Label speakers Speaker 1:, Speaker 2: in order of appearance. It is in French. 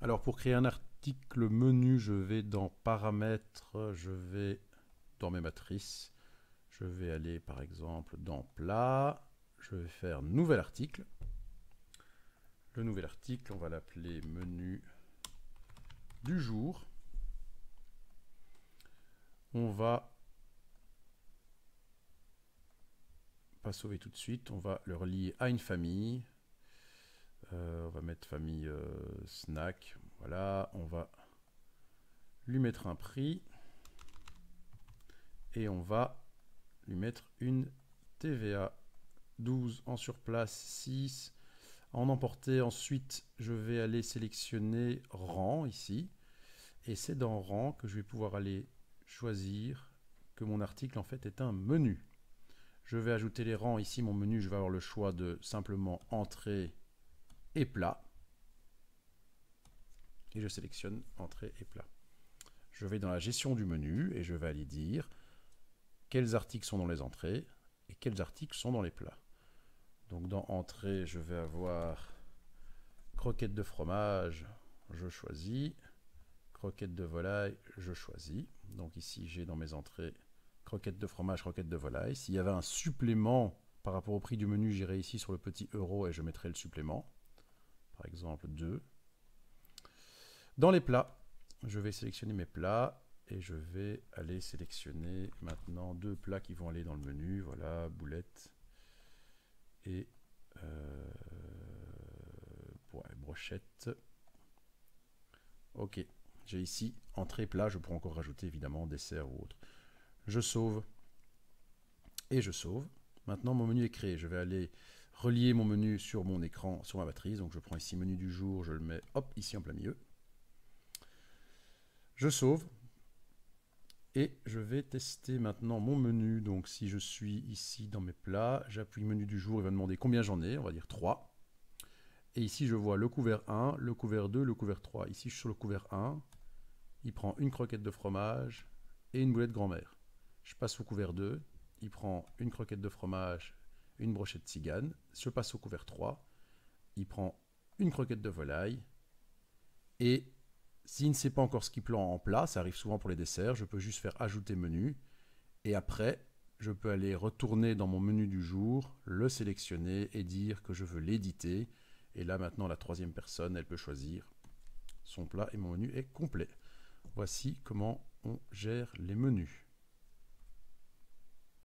Speaker 1: Alors pour créer un article menu, je vais dans paramètres, je vais dans mes matrices, je vais aller par exemple dans plat, je vais faire nouvel article. Le nouvel article, on va l'appeler menu du jour. On va pas sauver tout de suite, on va le relier à une famille. On va mettre famille snack. Voilà, on va lui mettre un prix et on va lui mettre une TVA 12 en surplace 6 en emporté. Ensuite, je vais aller sélectionner rang ici et c'est dans rang que je vais pouvoir aller choisir que mon article en fait est un menu. Je vais ajouter les rangs ici. Mon menu, je vais avoir le choix de simplement entrée et plat. Et je sélectionne entrée et plat. Je vais dans la gestion du menu et je vais aller dire quels articles sont dans les entrées et quels articles sont dans les plats. Donc dans entrée, je vais avoir croquettes de fromage, je choisis. Croquettes de volaille, je choisis. Donc ici, j'ai dans mes entrées croquettes de fromage, croquettes de volaille. S'il y avait un supplément par rapport au prix du menu, j'irai ici sur le petit euro et je mettrai le supplément. Par exemple 2. Dans les plats, je vais sélectionner mes plats et je vais aller sélectionner maintenant 2 plats qui vont aller dans le menu. Voilà, boulettes et brochette. Ok, j'ai ici entrée, plat, je pourrais encore rajouter évidemment dessert ou autre. Je sauve et je sauve. Maintenant mon menu est créé, je vais aller relier mon menu sur mon écran, sur ma matrice. Donc je prends ici menu du jour, je le mets hop ici en plein milieu. Je sauve et je vais tester maintenant mon menu. Donc si je suis ici dans mes plats, j'appuie menu du jour, il va me demander combien j'en ai, on va dire 3. Et ici je vois le couvert 1, le couvert 2, le couvert 3. Ici je suis sur le couvert 1, il prend une croquette de fromage et une boulette grand-mère. Je passe au couvert 2, il prend une croquette de fromage, une brochette tzigane. Je passe au couvert 3, il prend une croquette de volaille. Et s'il ne sait pas encore ce qu'il prend en plat, ça arrive souvent pour les desserts, je peux juste faire ajouter menu. Et après, je peux aller retourner dans mon menu du jour, le sélectionner et dire que je veux l'éditer. Et là maintenant, la troisième personne, elle peut choisir son plat et mon menu est complet. Voici comment on gère les menus.